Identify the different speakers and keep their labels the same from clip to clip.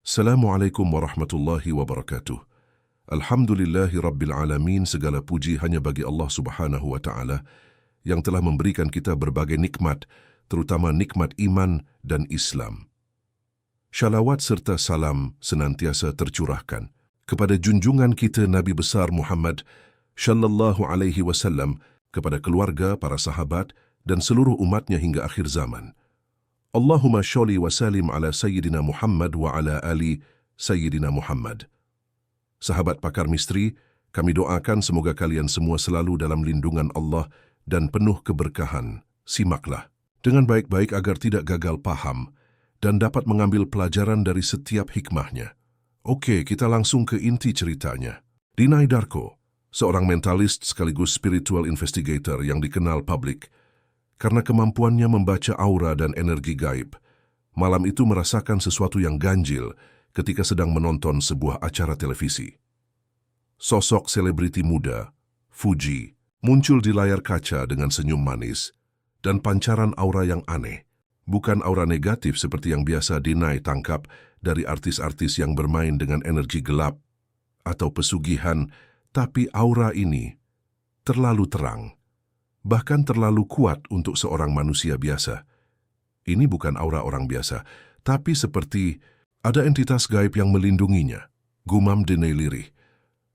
Speaker 1: Assalamualaikum warahmatullahi wabarakatuh. Alhamdulillahi rabbil alamin, segala puji hanya bagi Allah Subhanahu wa taala yang telah memberikan kita berbagai nikmat, terutama nikmat iman dan Islam. Shalawat serta salam senantiasa tercurahkan kepada junjungan kita Nabi besar Muhammad sallallahu alaihi wasallam, kepada keluarga, para sahabat dan seluruh umatnya hingga akhir zaman. Allahumma sholli wa salim ala Sayyidina Muhammad wa ala ali Sayyidina Muhammad. Sahabat pakar misteri, kami doakan semoga kalian semua selalu dalam lindungan Allah dan penuh keberkahan. Simaklah dengan baik-baik agar tidak gagal paham dan dapat mengambil pelajaran dari setiap hikmahnya. Oke, kita langsung ke inti ceritanya. Dinay Darko, seorang mentalis sekaligus spiritual investigator yang dikenal publik karena kemampuannya membaca aura dan energi gaib, malam itu merasakan sesuatu yang ganjil ketika sedang menonton sebuah acara televisi. Sosok selebriti muda, Fuji, muncul di layar kaca dengan senyum manis dan pancaran aura yang aneh. Bukan aura negatif seperti yang biasa Dinay tangkap dari artis-artis yang bermain dengan energi gelap atau pesugihan, tapi aura ini terlalu terang, bahkan terlalu kuat untuk seorang manusia biasa. Ini bukan aura orang biasa, tapi seperti ada entitas gaib yang melindunginya. Gumam Dinay lirih,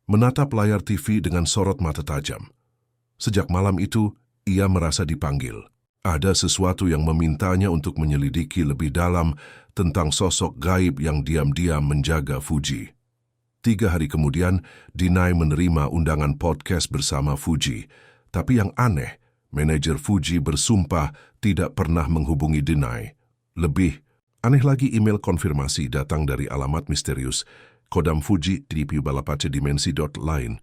Speaker 1: menatap layar TV dengan sorot mata tajam. Sejak malam itu, ia merasa dipanggil. Ada sesuatu yang memintanya untuk menyelidiki lebih dalam tentang sosok gaib yang diam-diam menjaga Fuji. 3 hari kemudian, Dinay menerima undangan podcast bersama Fuji. Tapi yang aneh, manajer Fuji bersumpah tidak pernah menghubungi Dinay. Lebih aneh lagi, email konfirmasi datang dari alamat misterius, kodam Fuji dp.balapace.dimensi.line.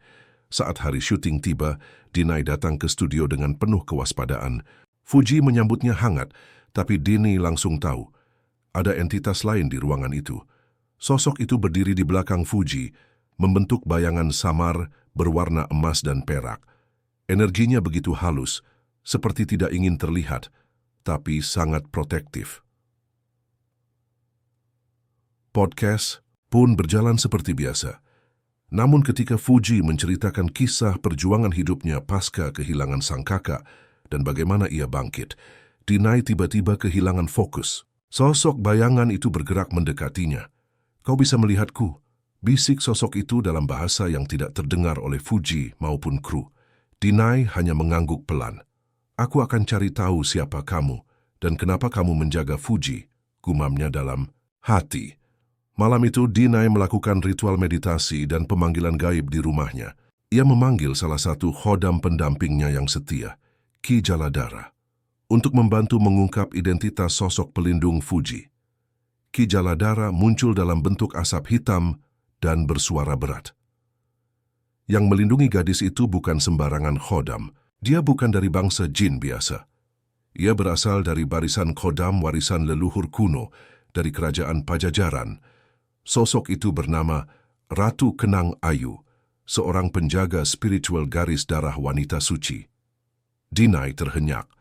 Speaker 1: Saat hari syuting tiba, Dinay datang ke studio dengan penuh kewaspadaan. Fuji menyambutnya hangat, tapi Dinay langsung tahu ada entitas lain di ruangan itu. Sosok itu berdiri di belakang Fuji, membentuk bayangan samar berwarna emas dan perak. Energinya begitu halus, seperti tidak ingin terlihat, tapi sangat protektif. Podcast pun berjalan seperti biasa. Namun ketika Fuji menceritakan kisah perjuangan hidupnya pasca kehilangan sang kakak dan bagaimana ia bangkit, Dinay tiba-tiba kehilangan fokus. Sosok bayangan itu bergerak mendekatinya. "Kau bisa melihatku?" bisik sosok itu dalam bahasa yang tidak terdengar oleh Fuji maupun kru. Dinay hanya mengangguk pelan. "Aku akan cari tahu siapa kamu dan kenapa kamu menjaga Fuji," gumamnya dalam hati. Malam itu Dinay melakukan ritual meditasi dan pemanggilan gaib di rumahnya. Ia memanggil salah satu khodam pendampingnya yang setia, Ki Jaladara, untuk membantu mengungkap identitas sosok pelindung Fuji. Ki Jaladara muncul dalam bentuk asap hitam dan bersuara berat. Yang melindungi gadis itu bukan sembarangan khodam. Dia bukan dari bangsa jin biasa. Ia berasal dari barisan khodam warisan leluhur kuno dari kerajaan Pajajaran. Sosok itu bernama Ratu Kenang Ayu, seorang penjaga spiritual garis darah wanita suci. Dinay terhenyak.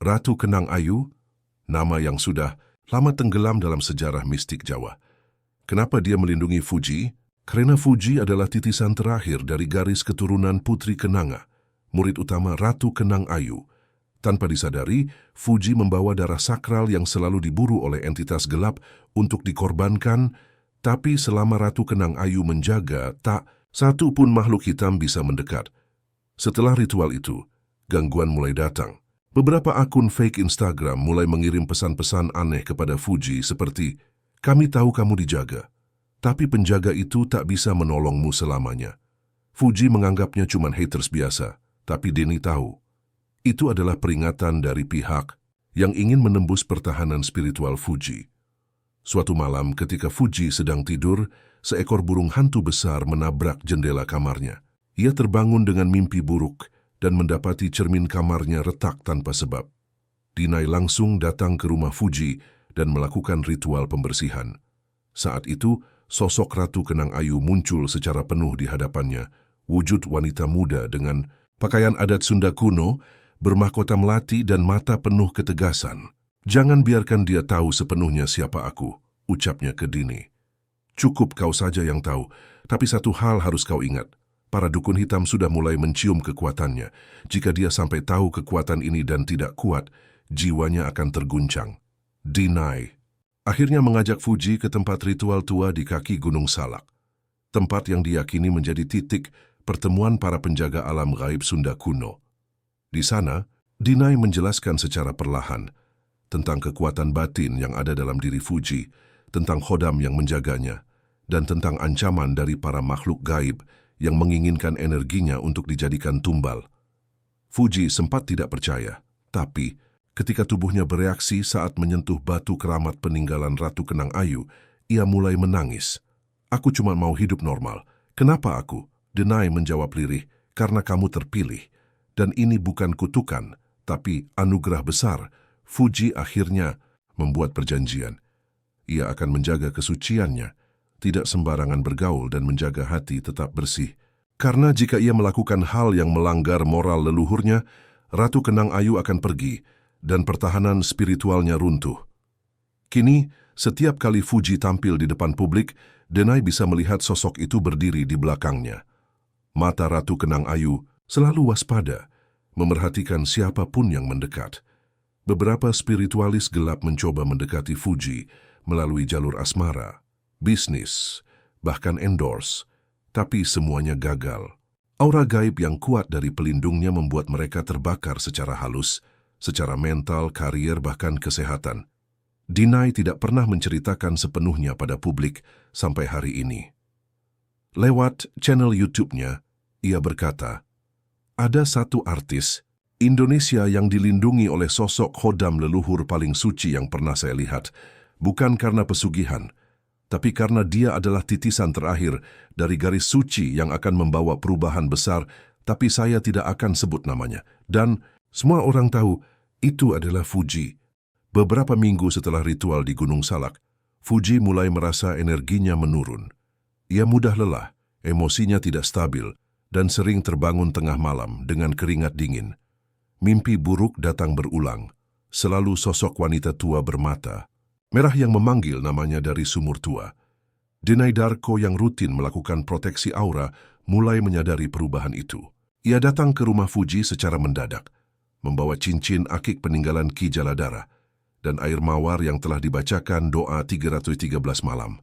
Speaker 1: Ratu Kenang Ayu, nama yang sudah lama tenggelam dalam sejarah mistik Jawa. Kenapa dia melindungi Fuji? Karena Fuji adalah titisan terakhir dari garis keturunan Putri Kenanga, murid utama Ratu Kenang Ayu. Tanpa disadari, Fuji membawa darah sakral yang selalu diburu oleh entitas gelap untuk dikorbankan, tapi selama Ratu Kenang Ayu menjaga, tak satu pun makhluk hitam bisa mendekat. Setelah ritual itu, gangguan mulai datang. Beberapa akun fake Instagram mulai mengirim pesan-pesan aneh kepada Fuji seperti, "Kami tahu kamu dijaga, tapi penjaga itu tak bisa menolongmu selamanya." Fuji menganggapnya cuma haters biasa, tapi Dinay tahu itu adalah peringatan dari pihak yang ingin menembus pertahanan spiritual Fuji. Suatu malam ketika Fuji sedang tidur, seekor burung hantu besar menabrak jendela kamarnya. Ia terbangun dengan mimpi buruk dan mendapati cermin kamarnya retak tanpa sebab. Dinay langsung datang ke rumah Fuji dan melakukan ritual pembersihan. Saat itu, sosok Ratu Kenang Ayu muncul secara penuh di hadapannya, wujud wanita muda dengan pakaian adat Sunda kuno, bermahkota melati dan mata penuh ketegasan. "Jangan biarkan dia tahu sepenuhnya siapa aku," ucapnya ke Dinay. Cukup kau saja yang tahu, tapi satu hal harus kau ingat. Para dukun hitam sudah mulai mencium kekuatannya. Jika dia sampai tahu kekuatan ini dan tidak kuat, jiwanya akan terguncang. Deny akhirnya mengajak Fuji ke tempat ritual tua di kaki Gunung Salak. Tempat yang diyakini menjadi titik pertemuan para penjaga alam gaib Sunda kuno. Di sana, Deny menjelaskan secara perlahan tentang kekuatan batin yang ada dalam diri Fuji, tentang khodam yang menjaganya, dan tentang ancaman dari para makhluk gaib yang menginginkan energinya untuk dijadikan tumbal. Fuji sempat tidak percaya, tapi ketika tubuhnya bereaksi saat menyentuh batu keramat peninggalan Ratu Kenang Ayu, ia mulai menangis. "Aku cuma mau hidup normal. Kenapa aku?" Deny menjawab lirih, "Karena kamu terpilih. Dan ini bukan kutukan, tapi anugerah besar." Fuji akhirnya membuat perjanjian. Ia akan menjaga kesuciannya, tidak sembarangan bergaul dan menjaga hati tetap bersih. Karena jika ia melakukan hal yang melanggar moral leluhurnya, Ratu Kenang Ayu akan pergi dan pertahanan spiritualnya runtuh. Kini, setiap kali Fuji tampil di depan publik, Deny bisa melihat sosok itu berdiri di belakangnya. Mata Ratu Kenang Ayu selalu waspada, memerhatikan siapapun yang mendekat. Beberapa spiritualis gelap mencoba mendekati Fuji melalui jalur asmara, bisnis, bahkan endorse, tapi semuanya gagal. Aura gaib yang kuat dari pelindungnya membuat mereka terbakar secara halus, secara mental, karier, bahkan kesehatan. Deny tidak pernah menceritakan sepenuhnya pada publik sampai hari ini. Lewat channel YouTube-nya, ia berkata, "Ada satu artis Indonesia yang dilindungi oleh sosok khodam leluhur paling suci yang pernah saya lihat, bukan karena pesugihan, tapi karena dia adalah titisan terakhir dari garis suci yang akan membawa perubahan besar, tapi saya tidak akan sebut namanya. Dan semua orang tahu itu adalah Fuji." Beberapa minggu setelah ritual di Gunung Salak, Fuji mulai merasa energinya menurun. Ia mudah lelah, emosinya tidak stabil, dan sering terbangun tengah malam dengan keringat dingin. Mimpi buruk datang berulang, selalu sosok wanita tua bermata merah yang memanggil namanya dari sumur tua. Deny Darko yang rutin melakukan proteksi aura mulai menyadari perubahan itu. Ia datang ke rumah Fuji secara mendadak, membawa cincin akik peninggalan Ki Jaladara dan air mawar yang telah dibacakan doa 313 malam.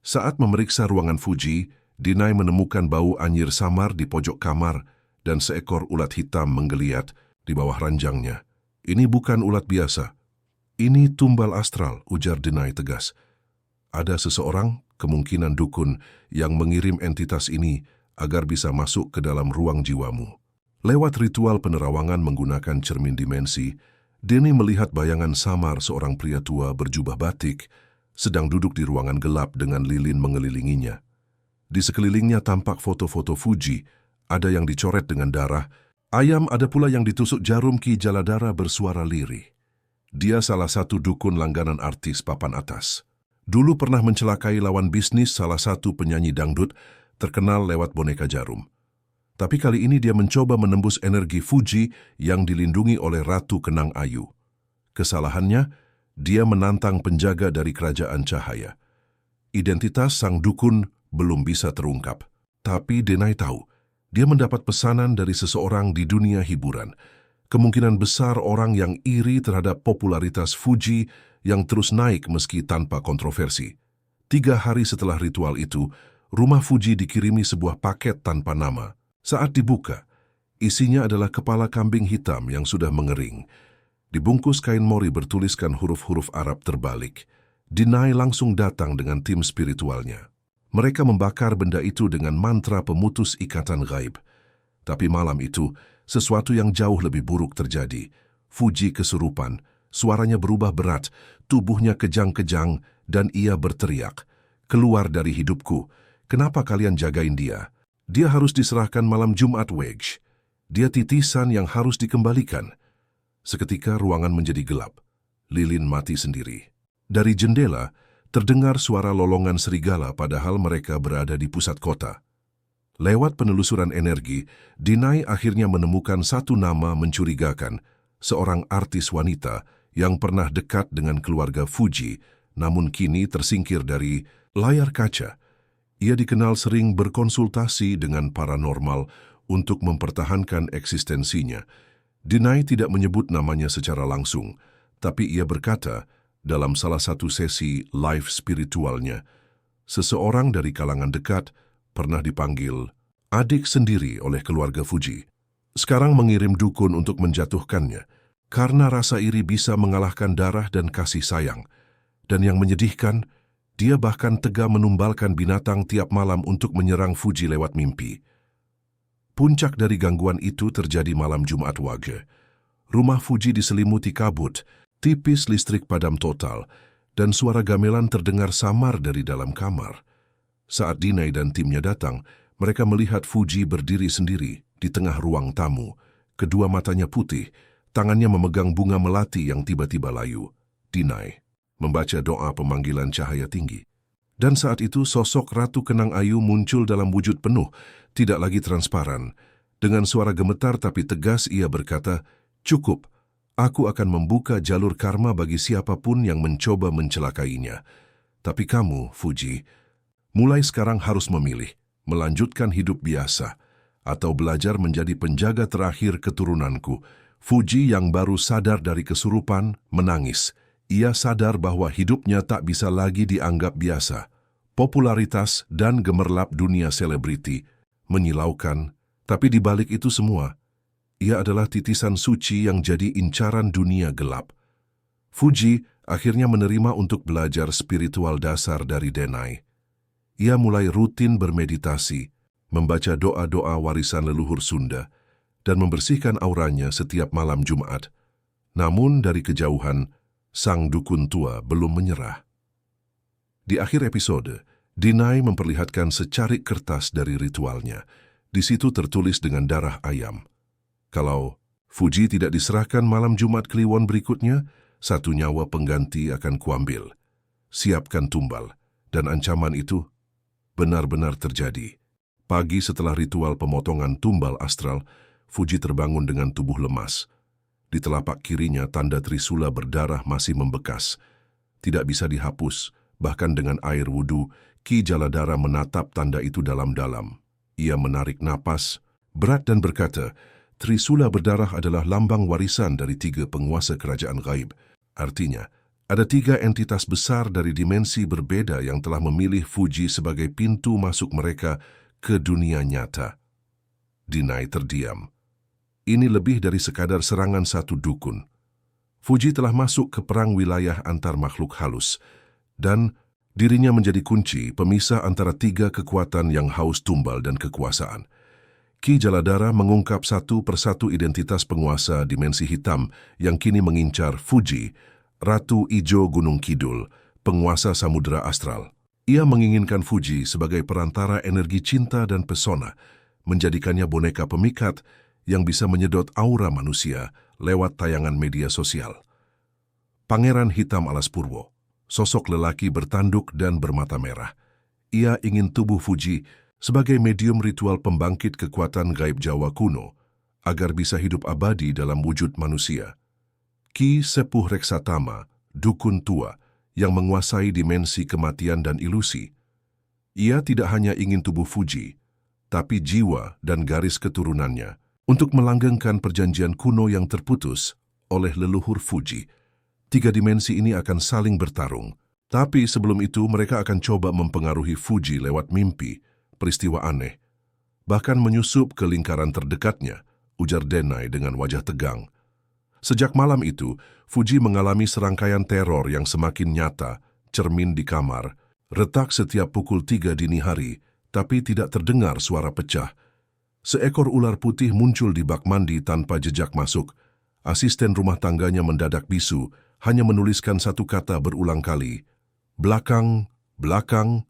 Speaker 1: Saat memeriksa ruangan Fuji, Deny menemukan bau anyir samar di pojok kamar dan seekor ulat hitam menggeliat di bawah ranjangnya. "Ini bukan ulat biasa. Ini tumbal astral," ujar Deny tegas. "Ada seseorang, kemungkinan dukun, yang mengirim entitas ini agar bisa masuk ke dalam ruang jiwamu." Lewat ritual penerawangan menggunakan cermin dimensi, Deny melihat bayangan samar seorang pria tua berjubah batik, sedang duduk di ruangan gelap dengan lilin mengelilinginya. Di sekelilingnya tampak foto-foto Fuji, ada yang dicoret dengan darah, ayam, ada pula yang ditusuk jarum. Ki Jaladara bersuara lirih. Dia salah satu dukun langganan artis papan atas. Dulu pernah mencelakai lawan bisnis salah satu penyanyi dangdut terkenal lewat boneka jarum. Tapi kali ini dia mencoba menembus energi Fuji yang dilindungi oleh Ratu Kenang Ayu. Kesalahannya, dia menantang penjaga dari kerajaan cahaya. Identitas sang dukun belum bisa terungkap. Tapi Deny tahu, dia mendapat pesanan dari seseorang di dunia hiburan. Kemungkinan besar orang yang iri terhadap popularitas Fuji yang terus naik meski tanpa kontroversi. 3 hari setelah ritual itu, rumah Fuji dikirimi sebuah paket tanpa nama. Saat dibuka, isinya adalah kepala kambing hitam yang sudah mengering. Dibungkus kain mori bertuliskan huruf-huruf Arab terbalik. Deny langsung datang dengan tim spiritualnya. Mereka membakar benda itu dengan mantra pemutus ikatan gaib. Tapi malam itu, sesuatu yang jauh lebih buruk terjadi. Fuji kesurupan, suaranya berubah berat, tubuhnya kejang-kejang, dan ia berteriak, "Keluar dari hidupku, kenapa kalian jagain dia? Dia harus diserahkan malam Jumat Wage. Dia titisan yang harus dikembalikan." Seketika ruangan menjadi gelap. Lilin mati sendiri. Dari jendela, terdengar suara lolongan serigala padahal mereka berada di pusat kota. Lewat penelusuran energi, Deny akhirnya menemukan satu nama mencurigakan, seorang artis wanita yang pernah dekat dengan keluarga Fuji, namun kini tersingkir dari Layar kaca. Ia dikenal sering berkonsultasi dengan paranormal untuk mempertahankan eksistensinya. Dinai tidak menyebut namanya secara langsung, tapi ia berkata dalam salah satu sesi live spiritualnya, seseorang dari kalangan dekat pernah dipanggil adik sendiri oleh keluarga Fuji. Sekarang mengirim dukun untuk menjatuhkannya, karena rasa iri bisa mengalahkan darah dan kasih sayang. Dan yang menyedihkan, dia bahkan tega menumbalkan binatang tiap malam untuk menyerang Fuji lewat mimpi. Puncak dari gangguan itu terjadi malam Jumat Wage. Rumah Fuji diselimuti kabut, tipis listrik padam total, dan suara gamelan terdengar samar dari dalam kamar. Saat Dinai dan timnya datang, mereka melihat Fuji berdiri sendiri di tengah ruang tamu. Kedua matanya putih, tangannya memegang bunga melati yang tiba-tiba layu. Dinai membaca doa pemanggilan cahaya tinggi. Dan saat itu sosok Ratu Kenang Ayu muncul dalam wujud penuh, tidak lagi transparan. Dengan suara gemetar tapi tegas ia berkata, "Cukup, aku akan membuka jalur karma bagi siapapun yang mencoba mencelakainya. Tapi kamu, Fuji, mulai sekarang harus memilih, melanjutkan hidup biasa, atau belajar menjadi penjaga terakhir keturunanku." Fuji yang baru sadar dari kesurupan menangis. Ia sadar bahwa hidupnya tak bisa lagi dianggap biasa. Popularitas dan gemerlap dunia selebriti menyilaukan, tapi di balik itu semua, ia adalah titisan suci yang jadi incaran dunia gelap. Fuji akhirnya menerima untuk belajar spiritual dasar dari Denai. Ia mulai rutin bermeditasi, membaca doa-doa warisan leluhur Sunda, dan membersihkan auranya setiap malam Jumat. Namun dari kejauhan, sang dukun tua belum menyerah. Di akhir episode, Dinai memperlihatkan secarik kertas dari ritualnya. Di situ tertulis dengan darah ayam. Kalau Fuji tidak diserahkan malam Jumat Kliwon berikutnya, satu nyawa pengganti akan kuambil. Siapkan tumbal. Dan ancaman itu benar-benar terjadi. Pagi setelah ritual pemotongan tumbal astral, Fuji terbangun dengan tubuh lemas. Di telapak kirinya tanda trisula berdarah masih membekas. Tidak bisa dihapus, bahkan dengan air wudhu, Ki Jaladara menatap tanda itu dalam-dalam. Ia menarik napas berat dan berkata, trisula berdarah adalah lambang warisan dari 3 penguasa kerajaan gaib. Artinya, ada 3 entitas besar dari dimensi berbeda yang telah memilih Fuji sebagai pintu masuk mereka ke dunia nyata. Dinai terdiam. Ini lebih dari sekadar serangan satu dukun. Fuji telah masuk ke perang wilayah antar makhluk halus, dan dirinya menjadi kunci pemisah antara 3 kekuatan yang haus tumbal dan kekuasaan. Ki Jaladara mengungkap satu persatu identitas penguasa dimensi hitam yang kini mengincar Fuji, Ratu Ijo Gunung Kidul, penguasa samudera astral. Ia menginginkan Fuji sebagai perantara energi cinta dan pesona, menjadikannya boneka pemikat yang bisa menyedot aura manusia lewat tayangan media sosial. Pangeran Hitam Alas Purwo, sosok lelaki bertanduk dan bermata merah. Ia ingin tubuh Fuji sebagai medium ritual pembangkit kekuatan gaib Jawa kuno, agar bisa hidup abadi dalam wujud manusia. Ki Sepuh Reksatama, dukun tua, yang menguasai dimensi kematian dan ilusi. Ia tidak hanya ingin tubuh Fuji, tapi jiwa dan garis keturunannya, untuk melanggengkan perjanjian kuno yang terputus oleh leluhur Fuji. 3 dimensi ini akan saling bertarung, tapi sebelum itu mereka akan coba mempengaruhi Fuji lewat mimpi, peristiwa aneh, bahkan menyusup ke lingkaran terdekatnya, ujar Denai dengan wajah tegang. Sejak malam itu, Fuji mengalami serangkaian teror yang semakin nyata, cermin di kamar, retak setiap pukul 3 dini hari, tapi tidak terdengar suara pecah. Seekor ular putih muncul di bak mandi tanpa jejak masuk. Asisten rumah tangganya mendadak bisu, hanya menuliskan satu kata berulang kali. Belakang, belakang.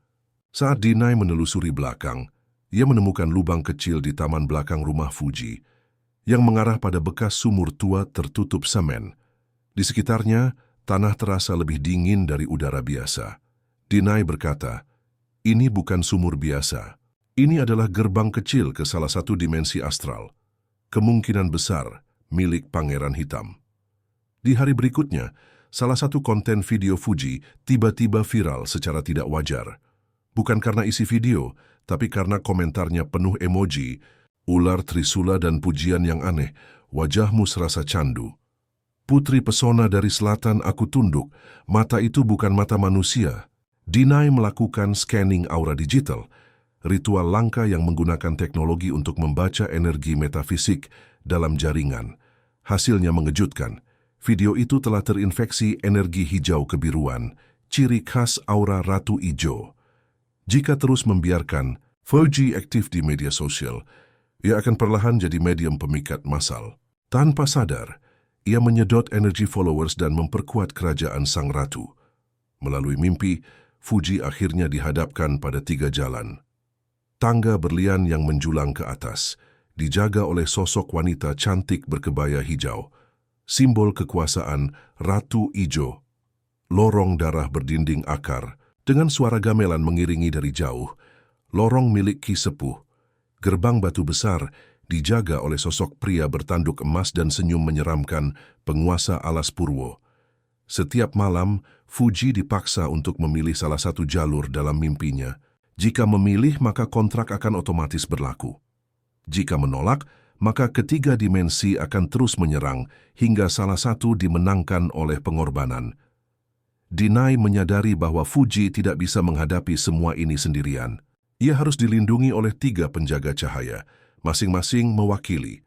Speaker 1: Saat Dinai menelusuri belakang, ia menemukan lubang kecil di taman belakang rumah Fuji, yang mengarah pada bekas sumur tua tertutup semen. Di sekitarnya, tanah terasa lebih dingin dari udara biasa. Dinai berkata, "Ini bukan sumur biasa. Ini adalah gerbang kecil ke salah satu dimensi astral. Kemungkinan besar milik Pangeran Hitam." Di hari berikutnya, salah satu konten video Fuji tiba-tiba viral secara tidak wajar. Bukan karena isi video, tapi karena komentarnya penuh emoji, ular, trisula, dan pujian yang aneh. Wajahmu serasa candu. Putri pesona dari selatan, aku tunduk. Mata itu bukan mata manusia. Dinai melakukan scanning aura digital, ritual langka yang menggunakan teknologi untuk membaca energi metafisik dalam jaringan. Hasilnya mengejutkan. Video itu telah terinfeksi energi hijau kebiruan, ciri khas aura Ratu Ijo. Jika terus membiarkan Fuji aktif di media sosial, ia akan perlahan jadi medium pemikat massal. Tanpa sadar, ia menyedot energi followers dan memperkuat kerajaan sang ratu. Melalui mimpi, Fuji akhirnya dihadapkan pada 3 jalan. Tangga berlian yang menjulang ke atas, dijaga oleh sosok wanita cantik berkebaya hijau, simbol kekuasaan Ratu Ijo. Lorong darah berdinding akar, dengan suara gamelan mengiringi dari jauh. Lorong milik Ki Sepuh. Gerbang batu besar dijaga oleh sosok pria bertanduk emas dan senyum menyeramkan, penguasa alas Purwo. Setiap malam, Fuji dipaksa untuk memilih salah satu jalur dalam mimpinya. Jika memilih, maka kontrak akan otomatis berlaku. Jika menolak, maka ketiga dimensi akan terus menyerang hingga salah satu dimenangkan oleh pengorbanan. Dinai menyadari bahwa Fuji tidak bisa menghadapi semua ini sendirian. Ia harus dilindungi oleh 3 penjaga cahaya, masing-masing mewakili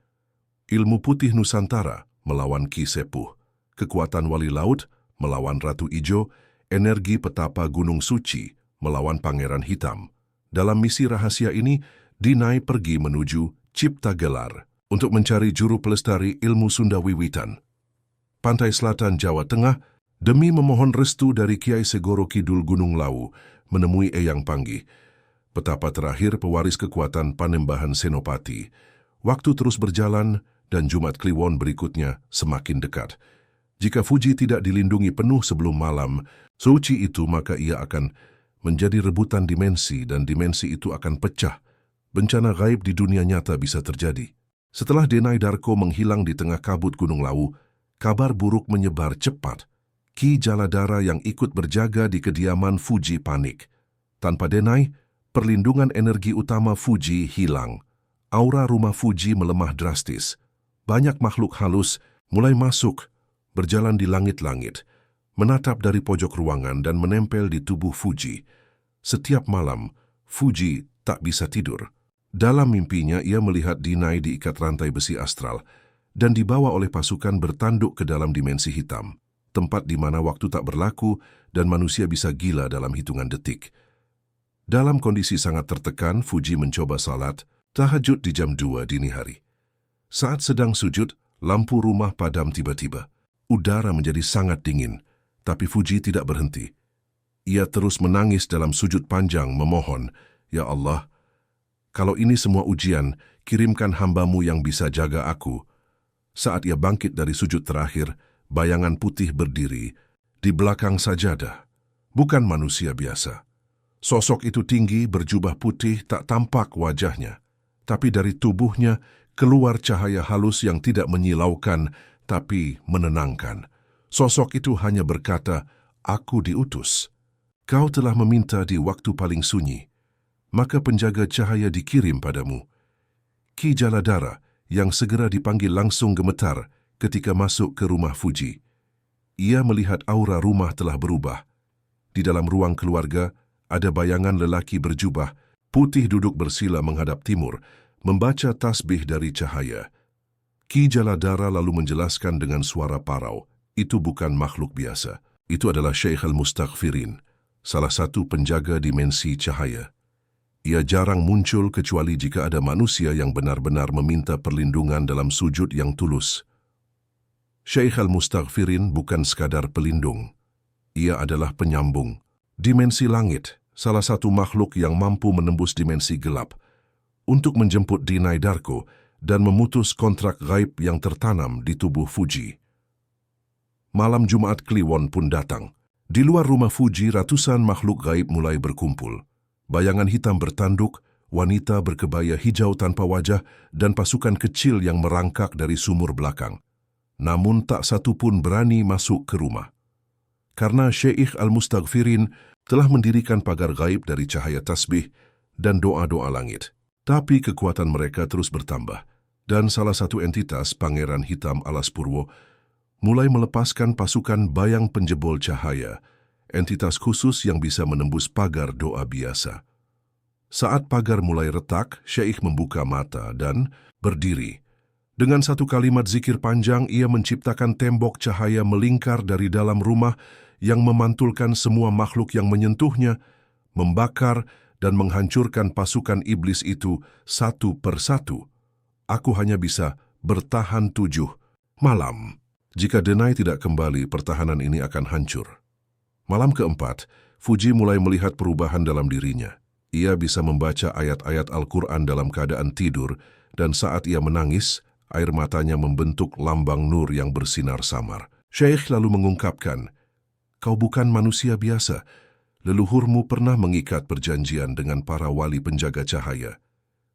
Speaker 1: ilmu putih Nusantara melawan Ki Sepuh, kekuatan wali laut melawan Ratu Ijo, energi petapa Gunung Suci melawan Pangeran Hitam. Dalam misi rahasia ini, Dinai pergi menuju Cipta Gelar untuk mencari juru pelestari ilmu Sunda Wiwitan. Pantai Selatan Jawa Tengah, demi memohon restu dari Kiai Segoro Kidul Gunung Lawu, menemui Eyang Panggih, petapa terakhir pewaris kekuatan Panembahan Senopati. Waktu terus berjalan dan Jumat Kliwon berikutnya semakin dekat. Jika Fuji tidak dilindungi penuh sebelum malam suci itu, maka ia akan menjadi rebutan dimensi dan dimensi itu akan pecah. Bencana gaib di dunia nyata bisa terjadi. Setelah Denai Darko menghilang di tengah kabut Gunung Lawu, kabar buruk menyebar cepat. Ki Jaladara yang ikut berjaga di kediaman Fuji panik. Tanpa Denai, perlindungan energi utama Fuji hilang. Aura rumah Fuji melemah drastis. Banyak makhluk halus mulai masuk, berjalan di langit-langit, menatap dari pojok ruangan dan menempel di tubuh Fuji. Setiap malam, Fuji tak bisa tidur. Dalam mimpinya, ia melihat Dinai diikat rantai besi astral dan dibawa oleh pasukan bertanduk ke dalam dimensi hitam, tempat di mana waktu tak berlaku dan manusia bisa gila dalam hitungan detik. Dalam kondisi sangat tertekan, Fuji mencoba salat tahajud di jam 2 dini hari. Saat sedang sujud, lampu rumah padam tiba-tiba. Udara menjadi sangat dingin, tapi Fuji tidak berhenti. Ia terus menangis dalam sujud panjang memohon, "Ya Allah, kalau ini semua ujian, kirimkan hamba-Mu yang bisa jaga aku." Saat ia bangkit dari sujud terakhir, bayangan putih berdiri di belakang sajadah. Bukan manusia biasa. Sosok itu tinggi, berjubah putih, tak tampak wajahnya. Tapi dari tubuhnya keluar cahaya halus yang tidak menyilaukan, tapi menenangkan. Sosok itu hanya berkata, "Aku diutus. Kau telah meminta di waktu paling sunyi. Maka penjaga cahaya dikirim padamu." Ki Jaladara yang segera dipanggil langsung gemetar ketika masuk ke rumah Fuji. Ia melihat aura rumah telah berubah. Di dalam ruang keluarga, ada bayangan lelaki berjubah putih duduk bersila menghadap timur, membaca tasbih dari cahaya. Ki Jaladara lalu menjelaskan dengan suara parau, itu bukan makhluk biasa. Itu adalah Syekh Al-Mustaghfirin, salah satu penjaga dimensi cahaya. Ia jarang muncul kecuali jika ada manusia yang benar-benar meminta perlindungan dalam sujud yang tulus. Syekh Al-Mustaghfirin bukan sekadar pelindung. Ia adalah penyambung. Dimensi langit, salah satu makhluk yang mampu menembus dimensi gelap, untuk menjemput Dinai Darko dan memutus kontrak gaib yang tertanam di tubuh Fuji. Malam Jumat Kliwon pun datang. Di luar rumah Fuji, ratusan makhluk gaib mulai berkumpul. Bayangan hitam bertanduk, wanita berkebaya hijau tanpa wajah, dan pasukan kecil yang merangkak dari sumur belakang. Namun tak satu pun berani masuk ke rumah. Karena Syekh Al-Mustaghfirin telah mendirikan pagar gaib dari cahaya tasbih dan doa-doa langit. Tapi kekuatan mereka terus bertambah, dan salah satu entitas, Pangeran Hitam Alas Purwo, mulai melepaskan pasukan bayang penjebol cahaya, entitas khusus yang bisa menembus pagar doa biasa. Saat pagar mulai retak, Syekh membuka mata dan berdiri. Dengan satu kalimat zikir panjang, ia menciptakan tembok cahaya melingkar dari dalam rumah yang memantulkan semua makhluk yang menyentuhnya, membakar dan menghancurkan pasukan iblis itu satu persatu. Aku hanya bisa bertahan 7 malam. Jika Denai tidak kembali, pertahanan ini akan hancur. Malam keempat, Fuji mulai melihat perubahan dalam dirinya. Ia bisa membaca ayat-ayat Al-Quran dalam keadaan tidur, dan saat ia menangis, air matanya membentuk lambang nur yang bersinar samar. Syekh lalu mengungkapkan, "Kau bukan manusia biasa. Leluhurmu pernah mengikat perjanjian dengan para wali penjaga cahaya.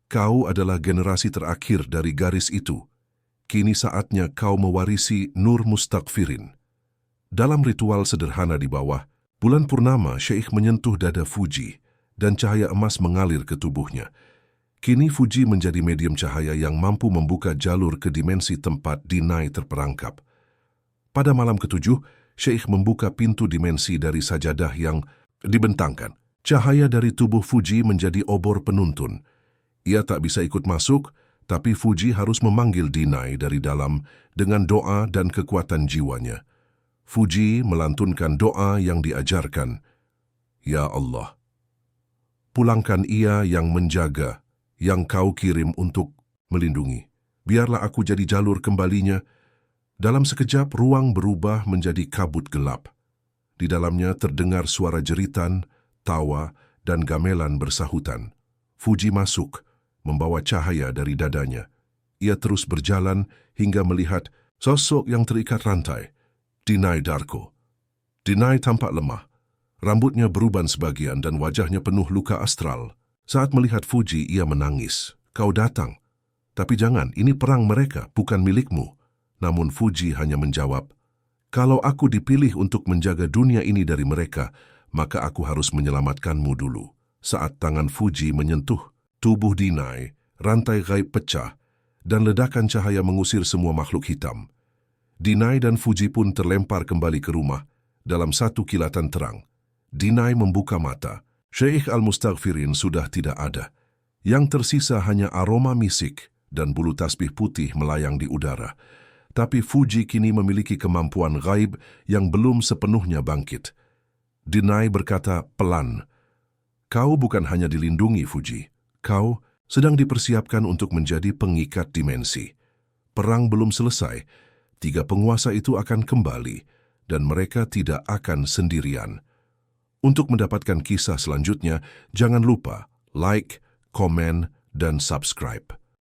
Speaker 1: Kau adalah generasi terakhir dari garis itu. Kini saatnya kau mewarisi Nur Mustaghfirin." Dalam ritual sederhana di bawah, bulan purnama, Syekh menyentuh dada Fuji, dan cahaya emas mengalir ke tubuhnya. Kini Fuji menjadi medium cahaya yang mampu membuka jalur ke dimensi tempat Denai terperangkap. Pada malam ketujuh, Syekh membuka pintu dimensi dari sajadah yang dibentangkan. Cahaya dari tubuh Fuji menjadi obor penuntun. Ia tak bisa ikut masuk, tapi Fuji harus memanggil Denai dari dalam dengan doa dan kekuatan jiwanya. Fuji melantunkan doa yang diajarkan. "Ya Allah, pulangkan ia yang menjaga, yang kau kirim untuk melindungi. Biarlah aku jadi jalur kembalinya." Dalam sekejap, ruang berubah menjadi kabut gelap. Di dalamnya terdengar suara jeritan, tawa, dan gamelan bersahutan. Fuji masuk, membawa cahaya dari dadanya. Ia terus berjalan hingga melihat sosok yang terikat rantai, Denai Darko. Denai tampak lemah. Rambutnya beruban sebagian dan wajahnya penuh luka astral. Saat melihat Fuji, ia menangis. "Kau datang. Tapi jangan, ini perang mereka, bukan milikmu." Namun Fuji hanya menjawab, "Kalau aku dipilih untuk menjaga dunia ini dari mereka, maka aku harus menyelamatkanmu dulu." Saat tangan Fuji menyentuh tubuh Denai, rantai gaib pecah, dan ledakan cahaya mengusir semua makhluk hitam. Denai dan Fuji pun terlempar kembali ke rumah dalam satu kilatan terang. Denai membuka mata. Syekh Al-Mustaghfirin sudah tidak ada. Yang tersisa hanya aroma misik dan bulu tasbih putih melayang di udara. Tapi Fuji kini memiliki kemampuan gaib yang belum sepenuhnya bangkit. Denai berkata pelan, "Kau bukan hanya dilindungi, Fuji. Kau sedang dipersiapkan untuk menjadi pengikat dimensi. Perang belum selesai. 3 penguasa itu akan kembali, dan mereka tidak akan sendirian." Untuk mendapatkan kisah selanjutnya, jangan lupa like, komen, dan subscribe.